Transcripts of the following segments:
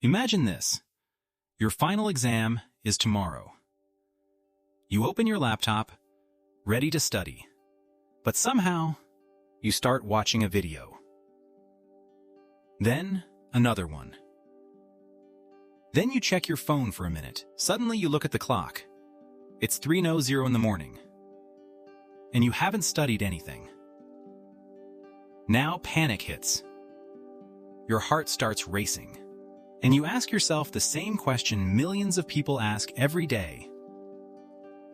Imagine this. Your final exam is tomorrow. You open your laptop, ready to study, but somehow you start watching a video. Then another one. Then you check your phone for a minute. Suddenly you look at the clock. It's 3:00 in the morning. And you haven't studied anything. Now panic hits. Your heart starts racing. And you ask yourself the same question millions of people ask every day.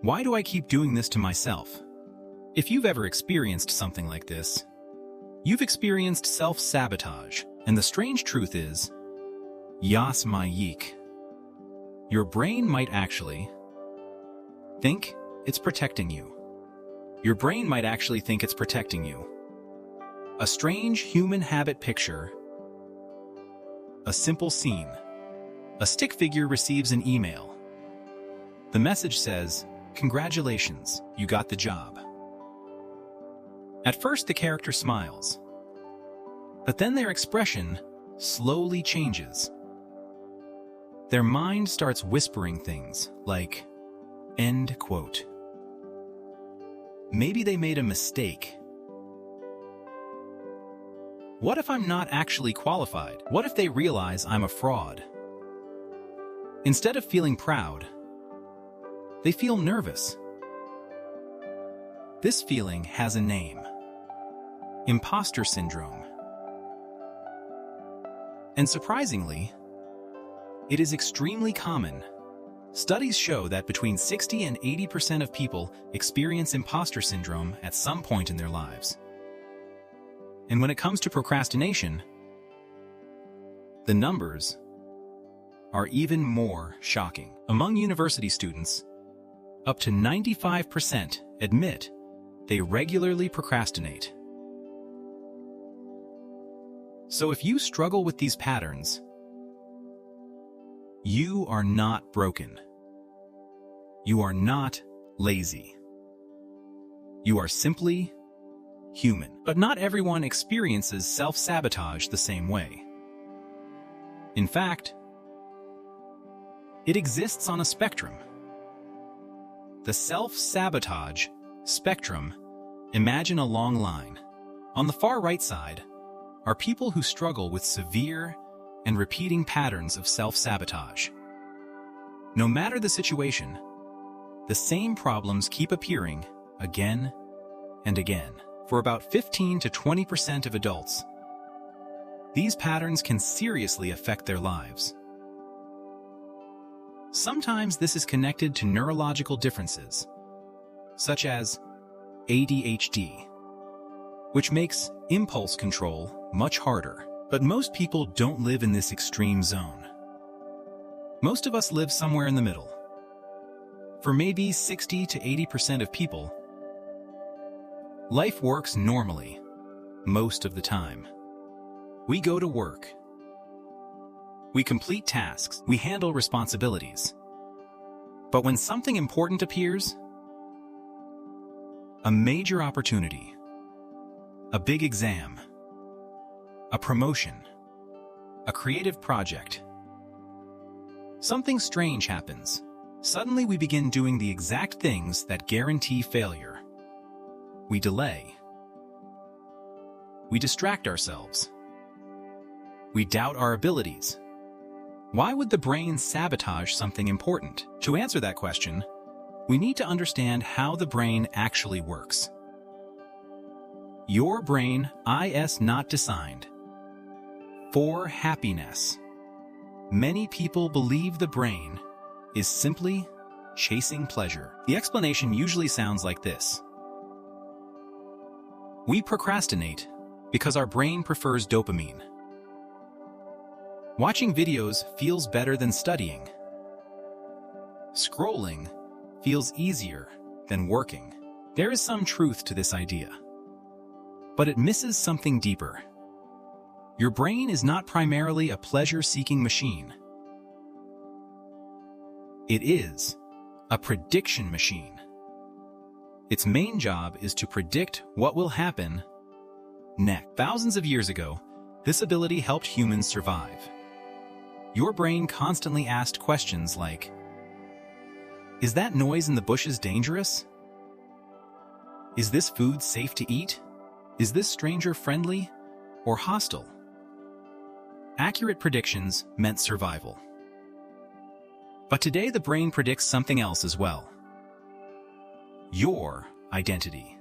Why do I keep doing this to myself? If you've ever experienced something like this, you've experienced self-sabotage. And the strange truth is, yas my yeek. Your brain might actually think it's protecting you. Your brain might actually think it's protecting you. A strange human habit picture. A simple scene. A stick figure receives an email. The message says, "Congratulations, you got the job." At first the character smiles. But then their expression slowly changes. Their mind starts whispering things like, end quote. Maybe they made a mistake. What if I'm not actually qualified? What if they realize I'm a fraud? Instead of feeling proud, they feel nervous. This feeling has a name. Imposter syndrome. And surprisingly, it is extremely common. Studies show that between 60 and 80% of people experience imposter syndrome at some point in their lives. And when it comes to procrastination, the numbers are even more shocking. Among university students, up to 95% admit they regularly procrastinate. So if you struggle with these patterns, you are not broken. You are not lazy. You are simply human. But not everyone experiences self-sabotage the same way. In fact, it exists on a spectrum. The self-sabotage spectrum, imagine a long line. On the far right side are people who struggle with severe and repeating patterns of self-sabotage. No matter the situation, the same problems keep appearing again and again. For about 15 to 20% of adults, these patterns can seriously affect their lives. Sometimes this is connected to neurological differences, such as ADHD, which makes impulse control much harder. But most people don't live in this extreme zone. Most of us live somewhere in the middle. For maybe 60 to 80% of people, life works normally most of the time. We go to work. We complete tasks. We handle responsibilities. But when something important appears, a major opportunity, a big exam, a promotion, a creative project, something strange happens. Suddenly we begin doing the exact things that guarantee failure. We delay. We distract ourselves. We doubt our abilities. Why would the brain sabotage something important? To answer that question, we need to understand how the brain actually works. Your brain is not designed for happiness. Many people believe the brain is simply chasing pleasure. The explanation usually sounds like this. We procrastinate because our brain prefers dopamine. Watching videos feels better than studying. Scrolling feels easier than working. There is some truth to this idea, but it misses something deeper. Your brain is not primarily a pleasure-seeking machine. It is a prediction machine. Its main job is to predict what will happen next. Thousands of years ago, this ability helped humans survive. Your brain constantly asks questions like, is that noise in the bushes dangerous? Is this food safe to eat? Is this stranger friendly or hostile? Accurate predictions meant survival. But today the brain predicts something else as well. Your identity.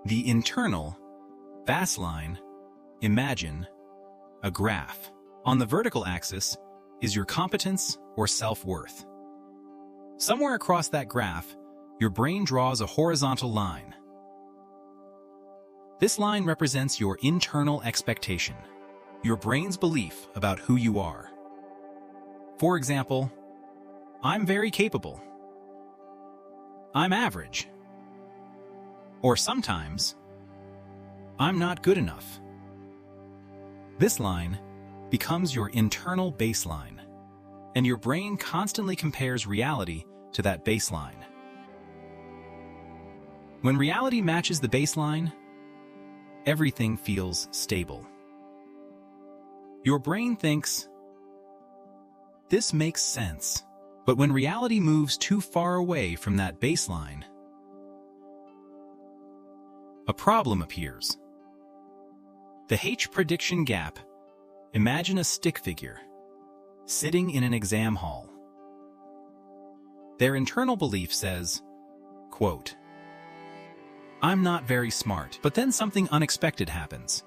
The internal baseline, imagine a graph. On the vertical axis is your competence or self-worth. Somewhere across that graph, your brain draws a horizontal line. This line represents your internal expectation, your brain's belief about who you are. For example, I'm very capable. I'm average. Or sometimes, I'm not good enough. This line becomes your internal baseline, and your brain constantly compares reality to that baseline. When reality matches the baseline, everything feels stable. Your brain thinks, this makes sense. But when reality moves too far away from that baseline, a problem appears. The H prediction gap. Imagine a stick figure sitting in an exam hall. Their internal belief says, quote, I'm not very smart, but then something unexpected happens.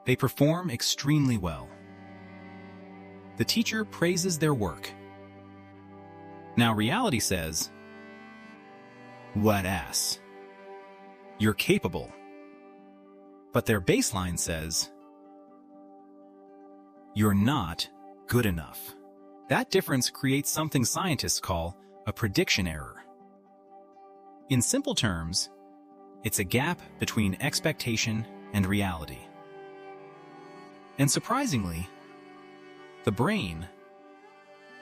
They perform extremely well. The teacher praises their work. Now reality says, what ass? You're capable. But their baseline says, you're not good enough. That difference creates something scientists call a prediction error. In simple terms, it's a gap between expectation and reality. And surprisingly, the brain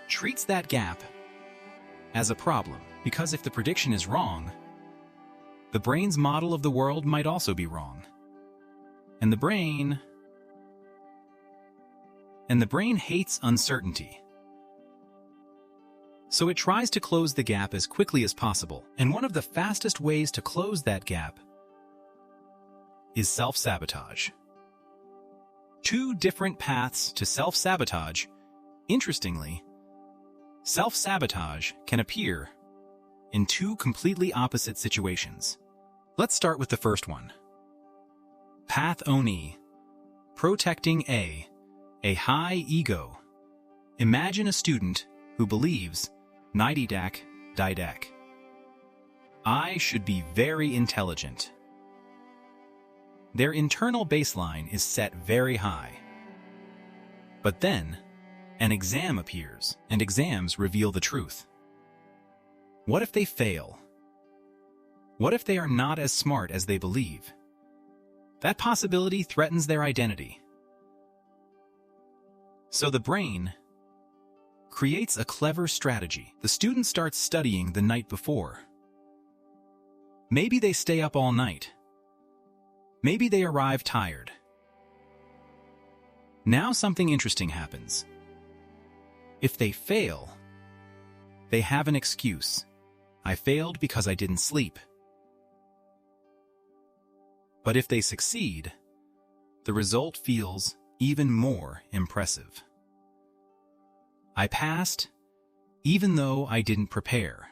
treats that gap as a problem, because if the prediction is wrong, the brain's model of the world might also be wrong. And the brain hates uncertainty. So it tries to close the gap as quickly as possible. And one of the fastest ways to close that gap is self-sabotage. Two different paths to self-sabotage. Interestingly, self-sabotage can appear in two completely opposite situations. Let's start with the first one. Path Oni, protecting a high ego. Imagine a student who believes, Nididak, Didak. I should be very intelligent. Their internal baseline is set very high. But then, an exam appears, and exams reveal the truth. What if they fail? What if they are not as smart as they believe? That possibility threatens their identity. So the brain creates a clever strategy. The student starts studying the night before. Maybe they stay up all night. Maybe they arrive tired. Now something interesting happens. If they fail, they have an excuse. I failed because I didn't sleep. But if they succeed, the result feels even more impressive. I passed, even though I didn't prepare.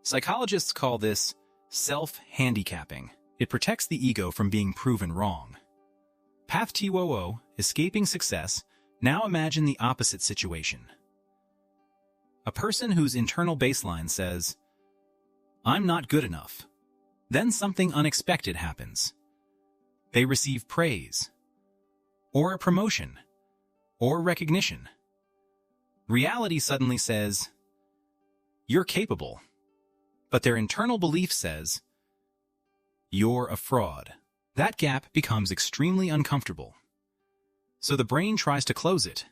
Psychologists call this self-handicapping. It protects the ego from being proven wrong. Path TWO, escaping success. Now imagine the opposite situation. A person whose internal baseline says, I'm not good enough. Then something unexpected happens. They receive praise, or a promotion, or recognition. Reality suddenly says, you're capable. But their internal belief says, you're a fraud. That gap becomes extremely uncomfortable. So the brain tries to close it.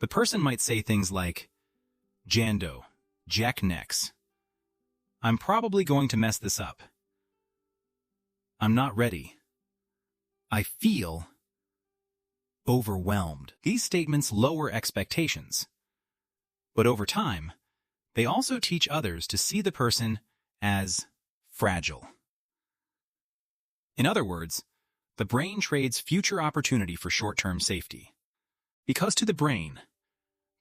The person might say things like, Jando, Jack Nex. I'm probably going to mess this up. I'm not ready. I feel overwhelmed. These statements lower expectations. But over time, they also teach others to see the person as fragile. In other words, the brain trades future opportunity for short-term safety. Because to the brain,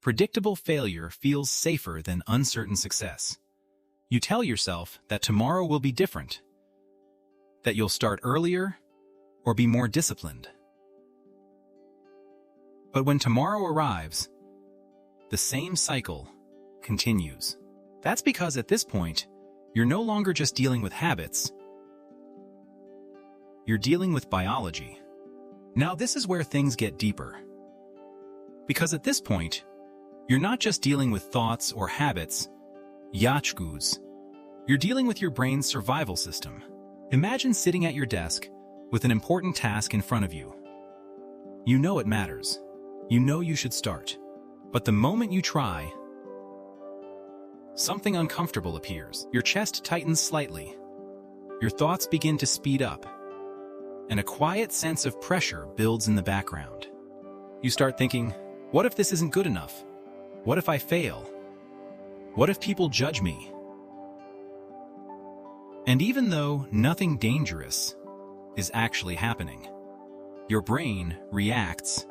predictable failure feels safer than uncertain success. You tell yourself that tomorrow will be different, that you'll start earlier or be more disciplined. But when tomorrow arrives, the same cycle continues. That's because at this point, you're no longer just dealing with habits, you're dealing with biology. Now this is where things get deeper. Because at this point, you're not just dealing with thoughts or habits, yachgus. You're dealing with your brain's survival system. Imagine sitting at your desk with an important task in front of you. You know it matters. You know you should start. But the moment you try, something uncomfortable appears. Your chest tightens slightly. Your thoughts begin to speed up. And a quiet sense of pressure builds in the background. You start thinking, what if this isn't good enough? What if I fail? What if people judge me? And even though nothing dangerous is actually happening, your brain reacts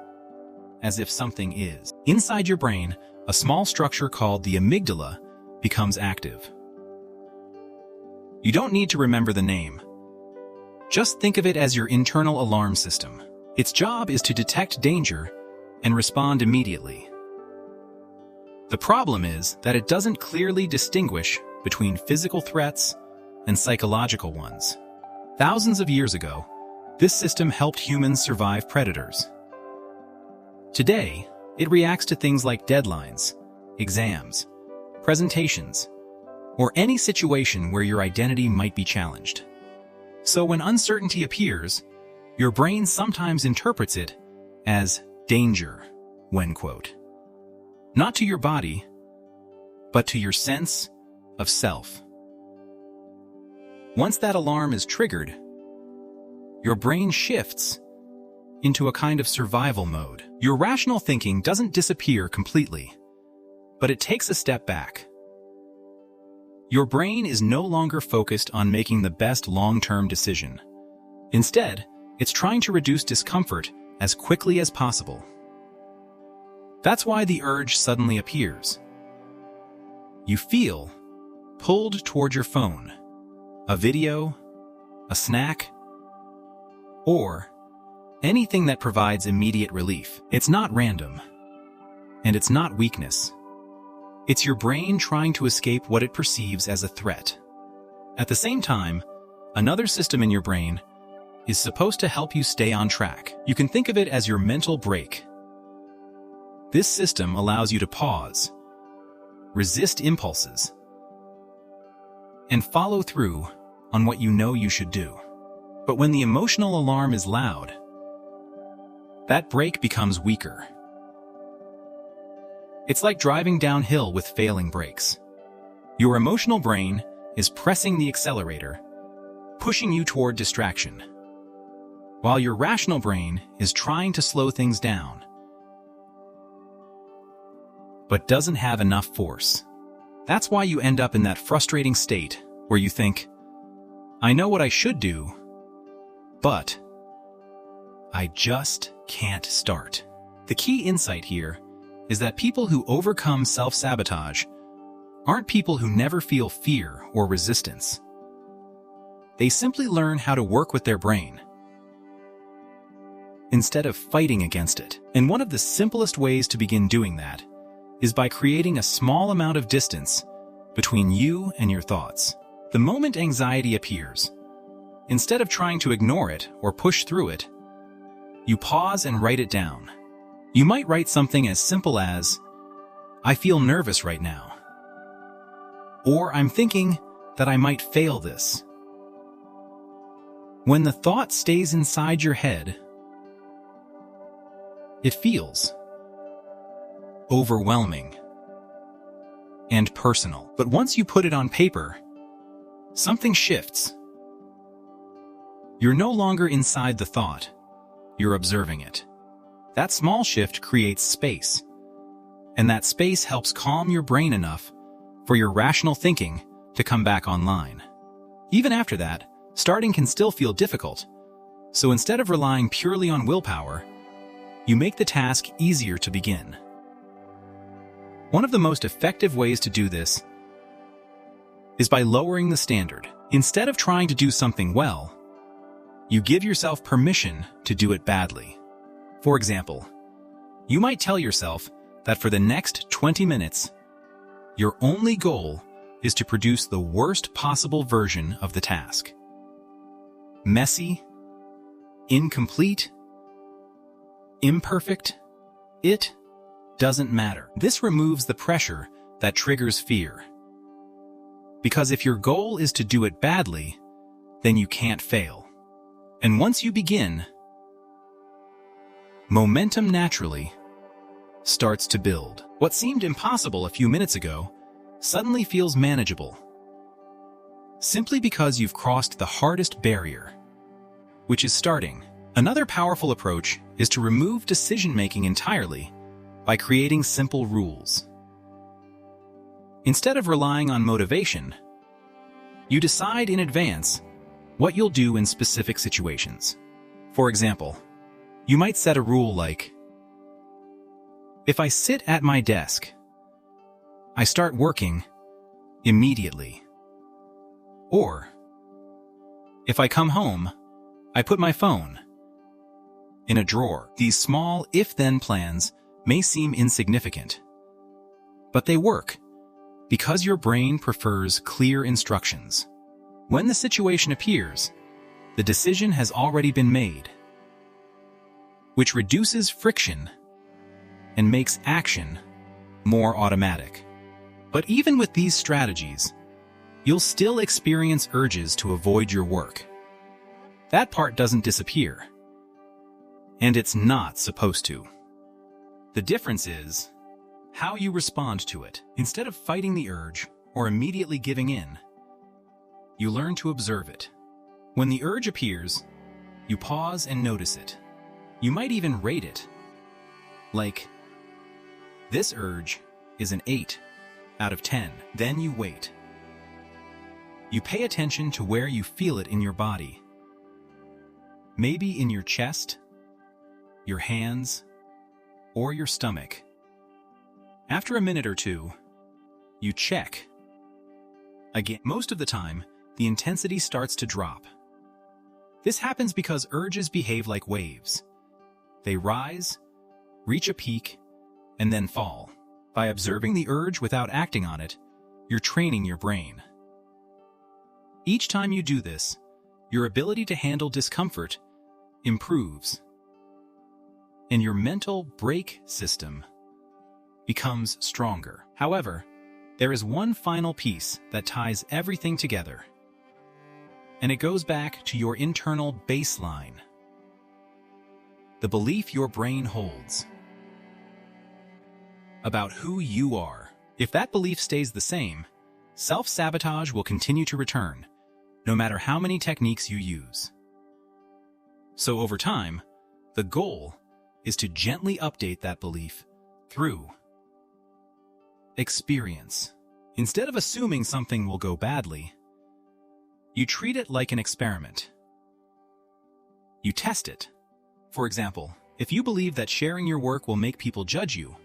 as if something is. Inside your brain, a small structure called the amygdala becomes active. You don't need to remember the name. Just think of it as your internal alarm system. Its job is to detect danger and respond immediately. The problem is that it doesn't clearly distinguish between physical threats and psychological ones. Thousands of years ago, this system helped humans survive predators. Today, it reacts to things like deadlines, exams, presentations, or any situation where your identity might be challenged. So when uncertainty appears, your brain sometimes interprets it as danger, when quote. Not to your body, but to your sense of self. Once that alarm is triggered, your brain shifts into a kind of survival mode. Your rational thinking doesn't disappear completely, but it takes a step back. Your brain is no longer focused on making the best long-term decision. Instead, it's trying to reduce discomfort as quickly as possible. That's why the urge suddenly appears. You feel pulled toward your phone, a video, a snack, or anything that provides immediate relief. It's not random, and it's not weakness. It's your brain trying to escape what it perceives as a threat. At the same time, another system in your brain is supposed to help you stay on track. You can think of it as your mental brake. This system allows you to pause, resist impulses, and follow through on what you know you should do. But when the emotional alarm is loud, that brake becomes weaker. It's like driving downhill with failing brakes. Your emotional brain is pressing the accelerator, pushing you toward distraction, while your rational brain is trying to slow things down, but doesn't have enough force. That's why you end up in that frustrating state where you think, I know what I should do, but I just can't start. The key insight here is that people who overcome self-sabotage aren't people who never feel fear or resistance. They simply learn how to work with their brain instead of fighting against it. And one of the simplest ways to begin doing that is by creating a small amount of distance between you and your thoughts. The moment anxiety appears, instead of trying to ignore it or push through it, you pause and write it down. You might write something as simple as, I feel nervous right now. Or I'm thinking that I might fail this. When the thought stays inside your head, it feels overwhelming and personal. But once you put it on paper, something shifts. You're no longer inside the thought, you're observing it. That small shift creates space, and that space helps calm your brain enough for your rational thinking to come back online. Even after that, starting can still feel difficult, so instead of relying purely on willpower, you make the task easier to begin. One of the most effective ways to do this is by lowering the standard. Instead of trying to do something well, you give yourself permission to do it badly. For example, you might tell yourself that for the next 20 minutes, your only goal is to produce the worst possible version of the task. Messy, incomplete, imperfect, it doesn't matter. This removes the pressure that triggers fear. Because if your goal is to do it badly, then you can't fail. And once you begin, momentum naturally starts to build. What seemed impossible a few minutes ago suddenly feels manageable, simply because you've crossed the hardest barrier, which is starting. Another powerful approach is to remove decision-making entirely by creating simple rules. Instead of relying on motivation, you decide in advance what you'll do in specific situations. For example, you might set a rule like, if I sit at my desk, I start working immediately. Or, if I come home, I put my phone in a drawer. These small if-then plans may seem insignificant, but they work because your brain prefers clear instructions. When the situation appears, the decision has already been made, which reduces friction and makes action more automatic. But even with these strategies, you'll still experience urges to avoid your work. That part doesn't disappear, and it's not supposed to. The difference is how you respond to it. Instead of fighting the urge or immediately giving in, you learn to observe it. When the urge appears, you pause and notice it. You might even rate it. Like, this urge is an 8 out of 10. Then you wait. You pay attention to where you feel it in your body. Maybe in your chest, your hands, or your stomach. After a minute or two, you check. Again, most of the time, the intensity starts to drop. This happens because urges behave like waves. They rise, reach a peak, and then fall. By observing the urge without acting on it, you're training your brain. Each time you do this, your ability to handle discomfort improves, and your mental brake system becomes stronger. However, there is one final piece that ties everything together, and it goes back to your internal baseline, the belief your brain holds about who you are. If that belief stays the same, self-sabotage will continue to return, no matter how many techniques you use. So over time, the goal is to gently update that belief through experience. Instead of assuming something will go badly, you treat it like an experiment. You test it. For example, if you believe that sharing your work will make people judge you,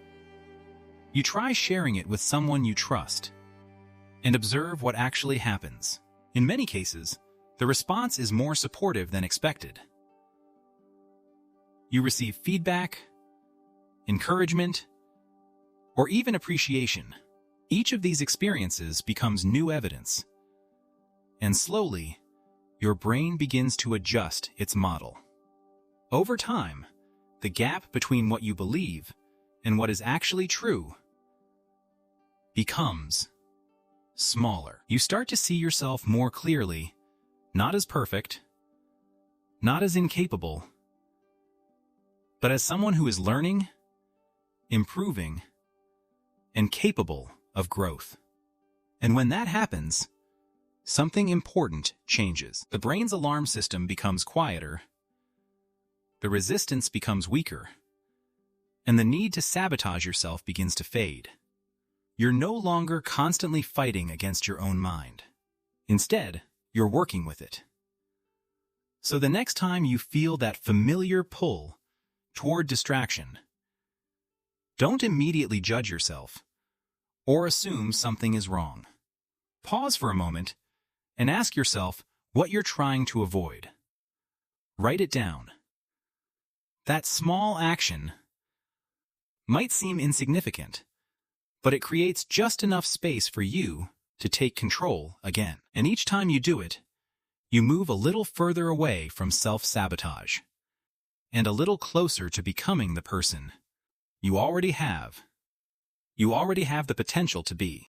you try sharing it with someone you trust and observe what actually happens. In many cases, the response is more supportive than expected. You receive feedback, encouragement, or even appreciation. Each of these experiences becomes new evidence, and slowly, your brain begins to adjust its model. Over time, the gap between what you believe and what is actually true becomes smaller. You start to see yourself more clearly, not as perfect, not as incapable, but as someone who is learning, improving, and capable of growth. And when that happens, something important changes. The brain's alarm system becomes quieter, the resistance becomes weaker, and the need to sabotage yourself begins to fade. You're no longer constantly fighting against your own mind. Instead, you're working with it. So the next time you feel that familiar pull toward distraction, don't immediately judge yourself or assume something is wrong. Pause for a moment and ask yourself what you're trying to avoid. Write it down. That small action might seem insignificant, but it creates just enough space for you to take control again. And each time you do it, you move a little further away from self-sabotage and a little closer to becoming the person you already have the potential to be.